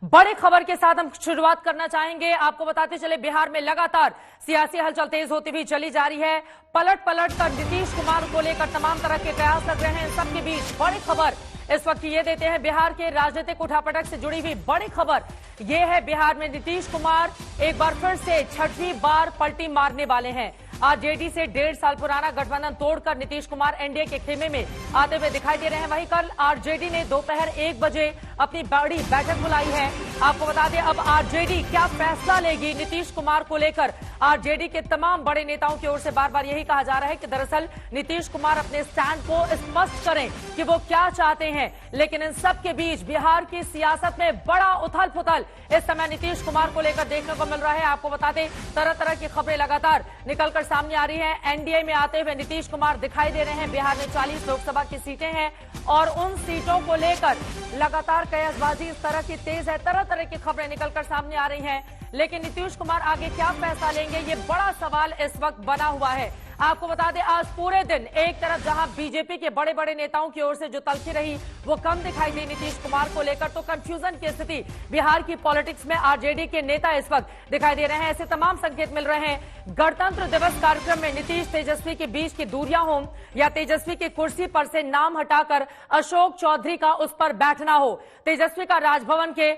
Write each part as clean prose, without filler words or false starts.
बड़ी खबर के साथ हम शुरुआत करना चाहेंगे। आपको बताते चले, बिहार में लगातार सियासी हलचल तेज होती हुई चली जा रही है। पलट पलट कर नीतीश कुमार को लेकर तमाम तरह के कयास लग रहे हैं। इन सबके बीच बड़ी खबर इस वक्त ये देते हैं, बिहार के राजनीतिक उठापटक से जुड़ी हुई बड़ी खबर ये है, बिहार में नीतीश कुमार एक बार फिर से छठी बार पलटी मारने वाले हैं। आरजेडी से 1.5 साल पुराना गठबंधन तोड़कर नीतीश कुमार एनडीए के खेमे में आते हुए दिखाई दे रहे हैं। वहीं कल आरजेडी ने दोपहर 1 बजे अपनी बड़ी बैठक बुलाई है। आपको बता दें, अब आरजेडी क्या फैसला लेगी नीतीश कुमार को लेकर। आरजेडी के तमाम बड़े नेताओं की ओर से बार बार यही कहा जा रहा है कि दरअसल नीतीश कुमार अपने स्टैंड को स्पष्ट करें कि वो क्या चाहते हैं। लेकिन इन सब के बीच बिहार की सियासत में बड़ा उथल पुथल इस समय नीतीश कुमार को लेकर देखने को मिल रहा है। आपको बता दें, तरह तरह की खबरें लगातार निकलकर सामने आ रही है। एनडीए में आते हुए नीतीश कुमार दिखाई दे रहे हैं। बिहार में 40 लोकसभा की सीटें हैं और उन सीटों को लेकर लगातार कयासबाजी इस तरह की तेज है। तरह तरह की खबरें निकलकर सामने आ रही हैं। लेकिन नीतीश कुमार आगे क्या फैसला लेंगे, ये बड़ा सवाल इस वक्त बना हुआ है। आपको बता दें, आज पूरे दिन एक तरफ जहां बीजेपी के बड़े बड़े नेताओं की ओर से जो तलखी रही वो कम दिखाई दी नीतीश कुमार को लेकर, तो कंफ्यूजन की स्थिति बिहार की पॉलिटिक्स में आरजेडी के नेता इस वक्त दिखाई दे रहे हैं। ऐसे तमाम संकेत मिल रहे हैं। गणतंत्र दिवस कार्यक्रम में नीतीश तेजस्वी के बीच की दूरियां हों या तेजस्वी की कुर्सी पर से नाम हटाकर अशोक चौधरी का उस पर बैठना हो, तेजस्वी का राजभवन के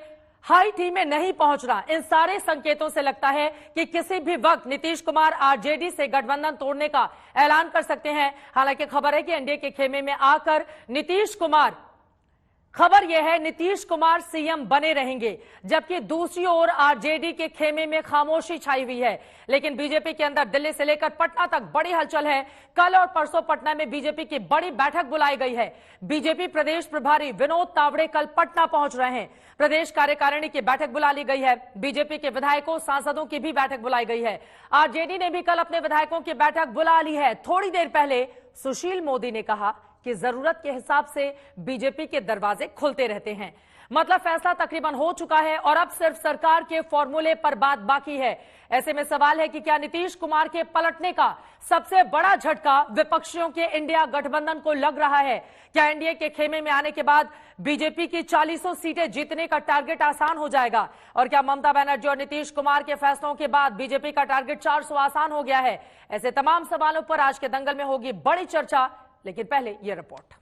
हाई टी में नहीं पहुंचना, इन सारे संकेतों से लगता है कि किसी भी वक्त नीतीश कुमार आरजेडी से गठबंधन तोड़ने का ऐलान कर सकते हैं। हालांकि खबर है कि एनडीए के खेमे में आकर खबर यह है नीतीश कुमार सीएम बने रहेंगे, जबकि दूसरी ओर आरजेडी के खेमे में खामोशी छाई हुई है। लेकिन बीजेपी के अंदर दिल्ली से लेकर पटना तक बड़ी हलचल है। कल और परसों पटना में बीजेपी की बड़ी बैठक बुलाई गई है। बीजेपी प्रदेश प्रभारी विनोद तावड़े कल पटना पहुंच रहे हैं। प्रदेश कार्यकारिणी की बैठक बुला ली गई है। बीजेपी के विधायकों सांसदों की भी बैठक बुलाई गई है। आरजेडी ने भी कल अपने विधायकों की बैठक बुला ली है। थोड़ी देर पहले सुशील मोदी ने कहा कि जरूरत के हिसाब से बीजेपी के दरवाजे खुलते रहते हैं। मतलब फैसला तकरीबन हो चुका है और अब सिर्फ सरकार के फॉर्मूले पर बात बाकी है। ऐसे में सवाल है कि क्या नीतीश कुमार के पलटने का सबसे बड़ा झटका विपक्षियों के इंडिया गठबंधन को लग रहा है? क्या एनडीए के खेमे में आने के बाद बीजेपी की 40 सीटें जीतने का टारगेट आसान हो जाएगा? और क्या ममता बनर्जी और नीतीश कुमार के फैसलों के बाद बीजेपी का टारगेट 400 आसान हो गया है? ऐसे तमाम सवालों पर आज के दंगल में होगी बड़ी चर्चा। लेकिन पहले यह रिपोर्ट।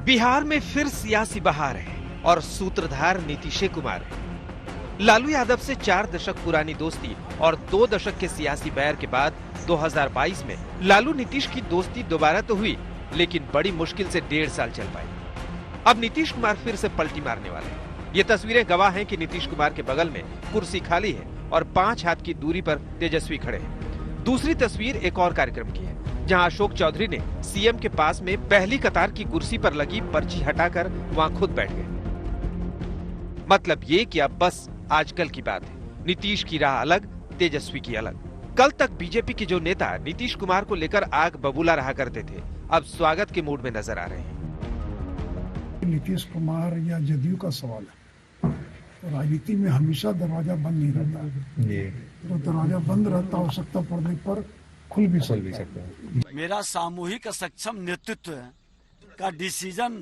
बिहार में फिर सियासी बहार है और सूत्रधार नीतीश कुमार है। लालू यादव से 4 दशक पुरानी दोस्ती और 2 दशक के सियासी बैर के बाद 2022 में लालू नीतीश की दोस्ती दोबारा तो हुई, लेकिन बड़ी मुश्किल से 1.5 साल चल पाई। अब नीतीश कुमार फिर से पलटी मारने वाले हैं। ये तस्वीरें गवाह हैं कि नीतीश कुमार के बगल में कुर्सी खाली है और 5 हाथ की दूरी पर तेजस्वी खड़े हैं। दूसरी तस्वीर एक और कार्यक्रम की है, जहां अशोक चौधरी ने सीएम के पास में पहली कतार की कुर्सी पर लगी पर्ची हटाकर वहां खुद बैठ गए। मतलब ये कि अब बस आजकल की बात है, नीतीश की राह अलग, तेजस्वी की अलग। कल तक बीजेपी के जो नेता नीतीश कुमार को लेकर आग बबूला रहा करते थे, अब स्वागत के मूड में नजर आ रहे हैं। नीतीश कुमार या जदयू का सवाल है, राजनीति में हमेशा दरवाजा बंद नहीं रहता। तो दरवाजा बंद रहता, आवश्यकता पड़ने पर खुल भी सकता है। मेरा सामूहिक सक्षम नेतृत्व का डिसीजन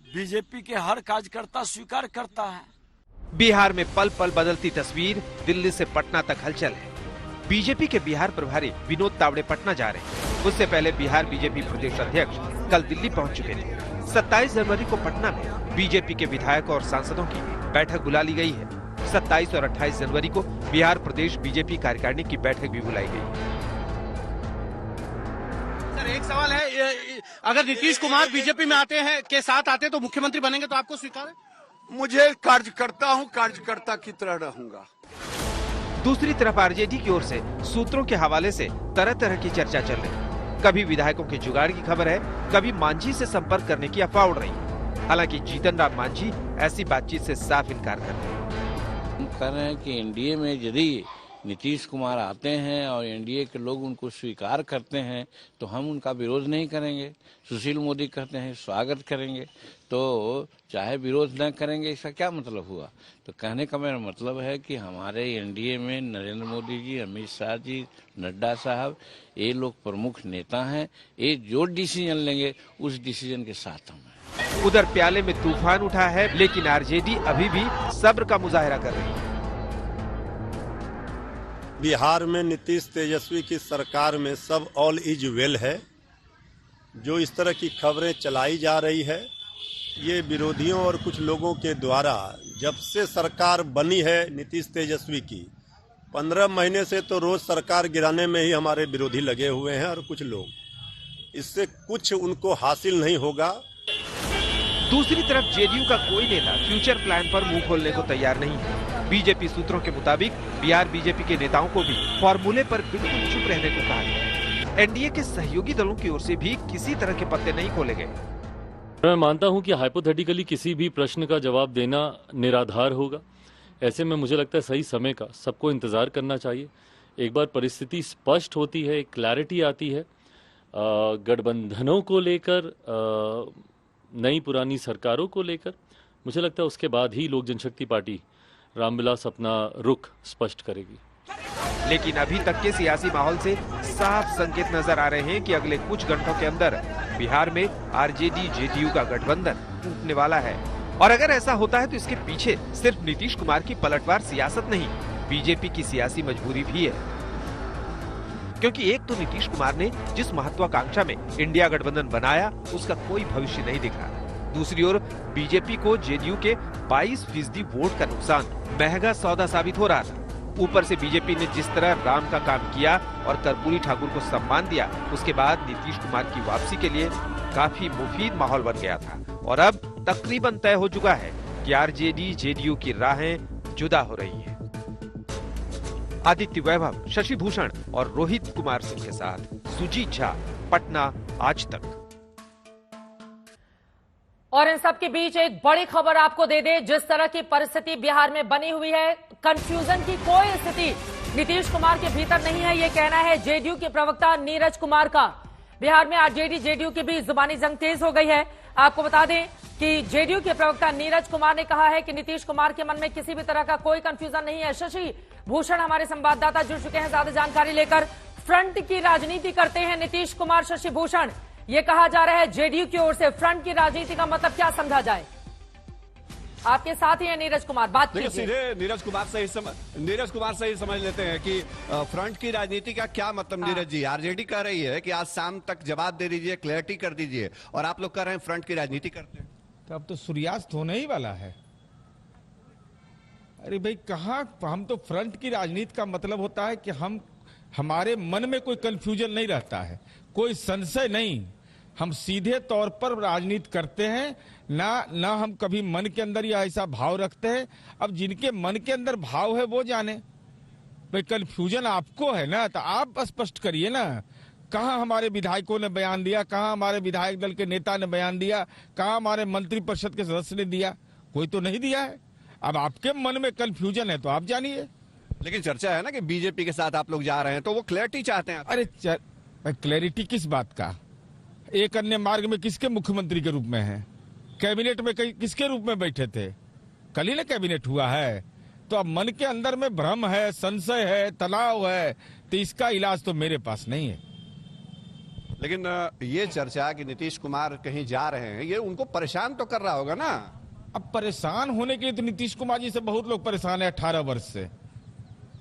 बीजेपी के हर कार्यकर्ता स्वीकार करता है। बिहार में पल पल बदलती तस्वीर, दिल्ली से पटना तक हलचल है। बीजेपी के बिहार प्रभारी विनोद तावड़े पटना जा रहे हैं। उससे पहले बिहार बीजेपी प्रदेश अध्यक्ष कल दिल्ली पहुंच चुके थे। 27 जनवरी को पटना में बीजेपी के विधायकों और सांसदों की बैठक बुला ली गई है। 27 और 28 जनवरी को बिहार प्रदेश बीजेपी कार्यकारिणी की बैठक भी बुलाई गई। एक सवाल है, अगर नीतीश कुमार बीजेपी में आते हैं के साथ आते तो मुख्यमंत्री बनेंगे तो आपको स्वीकार है? मुझे कार्यकर्ता हूं, कार्यकर्ता की तरह रहूंगा। दूसरी तरफ आरजेडी की ओर से सूत्रों के हवाले से तरह तरह की चर्चा चल रही है। कभी विधायकों के जुगाड़ की खबर है, कभी मांझी से संपर्क करने की अफवाह उड़ रही है। हालांकि जीतन राम मांझी ऐसी बातचीत से साफ इनकार करते हैं। हम कह रहे हैं कि एनडीए में यदि नीतीश कुमार आते हैं और एनडीए के लोग उनको स्वीकार करते हैं तो हम उनका विरोध नहीं करेंगे। सुशील मोदी कहते हैं स्वागत करेंगे, तो चाहे विरोध न करेंगे, इसका क्या मतलब हुआ? तो कहने का मेरा मतलब है कि हमारे एनडीए में नरेंद्र मोदी जी, अमित शाह जी, नड्डा साहब, ये लोग प्रमुख नेता हैं। ये जो डिसीजन लेंगे उस डिसीजन के साथ हम हैं। उधर प्याले में तूफान उठा है, लेकिन आरजेडी अभी भी सब्र का मुजाहिरा कर रही है। बिहार में नीतीश तेजस्वी की सरकार में सब ऑल इज वेल है। जो इस तरह की खबरें चलाई जा रही है, ये विरोधियों और कुछ लोगों के द्वारा जब से सरकार बनी है नीतीश तेजस्वी की, 15 महीने से तो रोज सरकार गिराने में ही हमारे विरोधी लगे हुए हैं। और कुछ लोग, इससे कुछ उनको हासिल नहीं होगा। दूसरी तरफ जेडीयू का कोई नेता फ्यूचर प्लान पर मुंह खोलने को तैयार नहीं है। बीजेपी सूत्रों के मुताबिक बिहार बीजेपी के नेताओं को भी फॉर्मूले पर बिल्कुल चुप रहने को कहा गया। एनडीए के सहयोगी दलों की ओर से भी किसी तरह के पत्ते नहीं खोले गए। मैं मानता हूं कि हाइपोथेटिकली किसी भी प्रश्न का जवाब देना निराधार होगा। ऐसे में मुझे लगता है सही समय का सबको इंतजार करना चाहिए। एक बार परिस्थिति स्पष्ट होती है, क्लैरिटी आती है गठबंधनों को लेकर, नई पुरानी सरकारों को लेकर, मुझे लगता है उसके बाद ही लोक जनशक्ति पार्टी रामविलास अपना रुख स्पष्ट करेगी। लेकिन अभी तक के सियासी माहौल से साफ संकेत नजर आ रहे हैं कि अगले कुछ घंटों के अंदर बिहार में आरजेडी जेडीयू का गठबंधन टूटने वाला है। और अगर ऐसा होता है तो इसके पीछे सिर्फ नीतीश कुमार की पलटवार सियासत नहीं, बीजेपी की सियासी मजबूरी भी है। क्योंकि एक तो नीतीश कुमार ने जिस महत्वाकांक्षा में इंडिया गठबंधन बनाया, उसका कोई भविष्य नहीं दिख रहा। दूसरी ओर बीजेपी को जेडीयू के 22% वोट का नुकसान महंगा सौदा साबित हो रहा था। ऊपर से बीजेपी ने जिस तरह राम का काम किया और कर्पूरी ठाकुर को सम्मान दिया, उसके बाद नीतीश कुमार की वापसी के लिए काफी मुफीद माहौल बन गया था। और अब तकरीबन तय हो चुका है कि आरजेडी जेडीयू की राहें जुदा हो रही हैं। आदित्य वैभव, शशि भूषण और रोहित कुमार सिंह के साथ सुजीत झा, पटना, आज तक। और इन सब के बीच एक बड़ी खबर आपको दे दे, जिस तरह की परिस्थिति बिहार में बनी हुई है, कंफ्यूजन की कोई स्थिति नीतीश कुमार के भीतर नहीं है, ये कहना है जेडीयू के प्रवक्ता नीरज कुमार का। बिहार में आरजेडी जेडीयू के बीच जुबानी जंग तेज हो गई है। आपको बता दें कि जेडीयू के प्रवक्ता नीरज कुमार ने कहा है कि नीतीश कुमार के मन में किसी भी तरह का कोई कंफ्यूजन नहीं है। शशि भूषण हमारे संवाददाता जुड़ चुके हैं ज्यादा जानकारी लेकर। फ्रंट की राजनीति करते हैं नीतीश कुमार। शशि भूषण, ये कहा जा रहा है जेडीयू की ओर से फ्रंट की राजनीति का मतलब क्या समझा जाए? आपके साथ ही है नीरज कुमार, बात कीजिए। सीधे नीरज कुमार से ही समझ लेते हैं कि फ्रंट की राजनीति का क्या मतलब। नीरज जी, आरजेडी कह रही है कि आज शाम तक जवाब दे दीजिए, क्लैरिटी कर दीजिए, और आप लोग कह रहे हैं फ्रंट की राजनीति करते हैं। तो अब तो सूर्यास्त होने ही वाला है। अरे भाई, कहाँ, हम तो फ्रंट की राजनीति का मतलब होता है कि हमारे मन में कोई कंफ्यूजन नहीं रहता है, कोई संशय नहीं। हम सीधे तौर पर राजनीति करते हैं, ना हम कभी मन के अंदर या ऐसा भाव रखते हैं। अब जिनके मन के अंदर भाव है वो जाने। भाई, कंफ्यूजन आपको है ना, तो आप स्पष्ट करिए ना। कहाँ हमारे विधायकों ने बयान दिया, कहाँ हमारे विधायक दल के नेता ने बयान दिया, कहाँ हमारे मंत्री परिषद के सदस्य ने दिया? कोई तो नहीं दिया है। अब आपके मन में कंफ्यूजन है तो आप जानिए। लेकिन चर्चा है ना कि बीजेपी के साथ आप लोग जा रहे हैं, तो वो क्लैरिटी चाहते हैं। अरे क्लैरिटी किस बात का? एक अन्य मार्ग में किसके मुख्यमंत्री के रूप में है? कैबिनेट में किसके रूप में बैठे थे? कल ही ना कैबिनेट हुआ है। तो अब मन के अंदर में भ्रम है, संशय है, तनाव है, तो इसका इलाज तो मेरे पास नहीं है। लेकिन ये चर्चा कि नीतीश कुमार कहीं जा रहे हैं, ये उनको परेशान तो कर रहा होगा ना। अब परेशान होने के लिए तो नीतीश कुमार जी से बहुत लोग परेशान है 18 वर्ष से।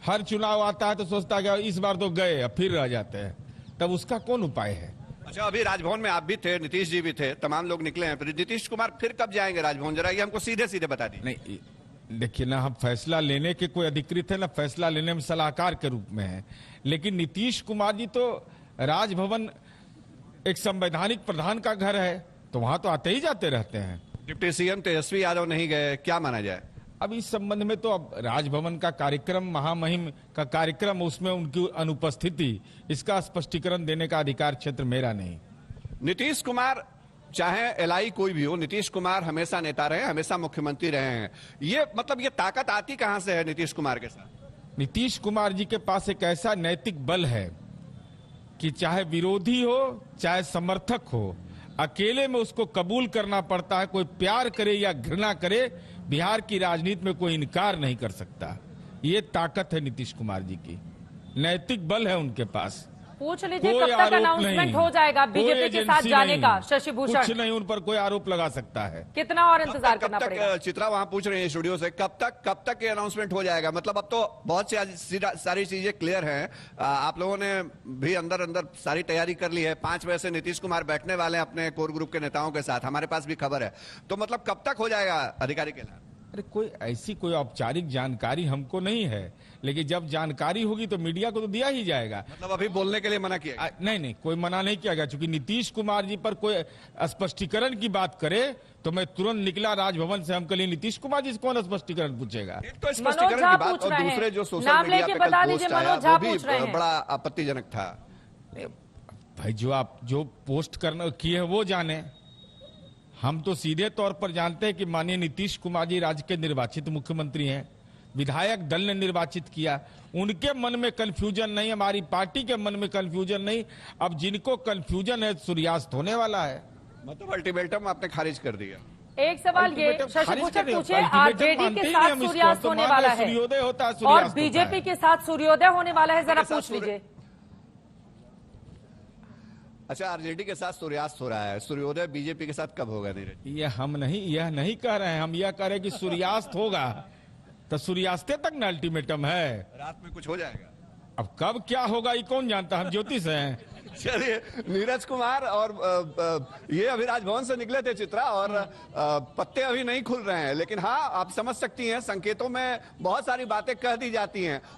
हर चुनाव आता है तो सोचता है कि इस बार तो गए, अब फिर रह जाते हैं। तब उसका कौन उपाय है? अच्छा, अभी राजभवन में आप भी थे, नीतीश जी भी थे, तमाम लोग निकले हैं, फिर नीतीश कुमार फिर कब जाएंगे राजभवन? जरा ये हमको सीधे सीधे बता दी। नहीं, देखिए ना, हम फैसला लेने के कोई अधिकृत है ना, फैसला लेने में सलाहकार के रूप में है। लेकिन नीतीश कुमार जी तो राजभवन एक संवैधानिक प्रधान का घर है, तो वहां तो आते ही जाते रहते हैं। डिप्टी सीएम तेजस्वी यादव नहीं गए, क्या माना जाए? अब इस संबंध में तो अब राजभवन का कार्यक्रम, महामहिम का कार्यक्रम, उसमें उनकी अनुपस्थिति, इसका स्पष्टीकरण देने का अधिकार क्षेत्र मेरा नहीं। नीतीश कुमार चाहे एलआई कोई भी हो, नीतीश कुमार हमेशा नेता रहे, हमेशा मुख्यमंत्री रहे हैं। ये मतलब ये ताकत आती कहां से है नीतीश कुमार के साथ? नीतीश कुमार जी के पास एक ऐसा नैतिक बल है कि चाहे विरोधी हो चाहे समर्थक हो, अकेले में उसको कबूल करना पड़ता है। कोई प्यार करे या घृणा करे, बिहार की राजनीति में कोई इनकार नहीं कर सकता। ये ताकत है नीतीश कुमार जी की, नैतिक बल है उनके पास। पूछ लीजिए कब तक अनाउंसमेंट हो जाएगा बीजेपी के साथ जाने का? शशि भूषण कुछ नहीं, उन पर कोई आरोप लगा सकता है। कितना और इंतजार करना पड़ेगा? चित्रा वहां पूछ रही है स्टूडियो से, कब तक ये अनाउंसमेंट हो जाएगा? मतलब अब तो बहुत सारी चीजें क्लियर हैं। आप लोगों ने भी अंदर सारी तैयारी कर ली है। 5 बजे से नीतीश कुमार बैठने वाले हैं अपने कोर ग्रुप के नेताओं के साथ, हमारे पास भी खबर है। तो मतलब कब तक हो जाएगा अधिकारी के नाम? अरे कोई औपचारिक जानकारी हमको नहीं है, लेकिन जब जानकारी होगी तो मीडिया को तो दिया ही जाएगा। मतलब अभी बोलने के लिए मना किया? नहीं, कोई मना नहीं किया गया। चूंकि नीतीश कुमार जी पर कोई स्पष्टीकरण की बात करे तो मैं तुरंत निकला राजभवन से। हम कल नीतीश कुमार जी से कौन स्पष्टीकरण पूछेगा? एक तो स्पष्टीकरण की बात, और दूसरे जो सोशल मीडिया पे कल पोस्ट आया वो भी बड़ा आपत्तिजनक था। भाई जो पोस्ट करना किए है वो जाने, हम तो सीधे तौर पर जानते हैं कि माननीय नीतीश कुमार जी राज्य के निर्वाचित मुख्यमंत्री हैं, विधायक दल ने निर्वाचित किया। उनके मन में कंफ्यूजन नहीं, हमारी पार्टी के मन में कंफ्यूजन नहीं। अब जिनको कंफ्यूजन है सूर्यास्त होने वाला है। मतलब अल्टीमेटम आपने खारिज कर दिया। एक सवाल ये शशि भूषण पूछे, आरजेडी के साथ सूर्यास्त होने वाला है सूर्योदय होता है और बीजेपी के साथ सूर्योदय होने वाला है, जरा पूछ लीजिए। अच्छा, आरजेडी के साथ सूर्यास्त हो रहा है, सूर्योदय बीजेपी के साथ कब होगा? नीरज, यह नहीं कह रहे हैं हम, यह कह रहे हैं कि सूर्यास्त होगा तो सूर्यास्ते तक ना अल्टीमेटम है। रात में कुछ हो जाएगा? अब कब क्या होगा ये कौन जानता, हम ज्योतिष हैं। चलिए, नीरज कुमार और ये अभी राजभवन से निकले थे चित्रा, और पत्ते अभी नहीं खुल रहे हैं, लेकिन हाँ आप समझ सकती हैं संकेतों में बहुत सारी बातें कह दी जाती हैं।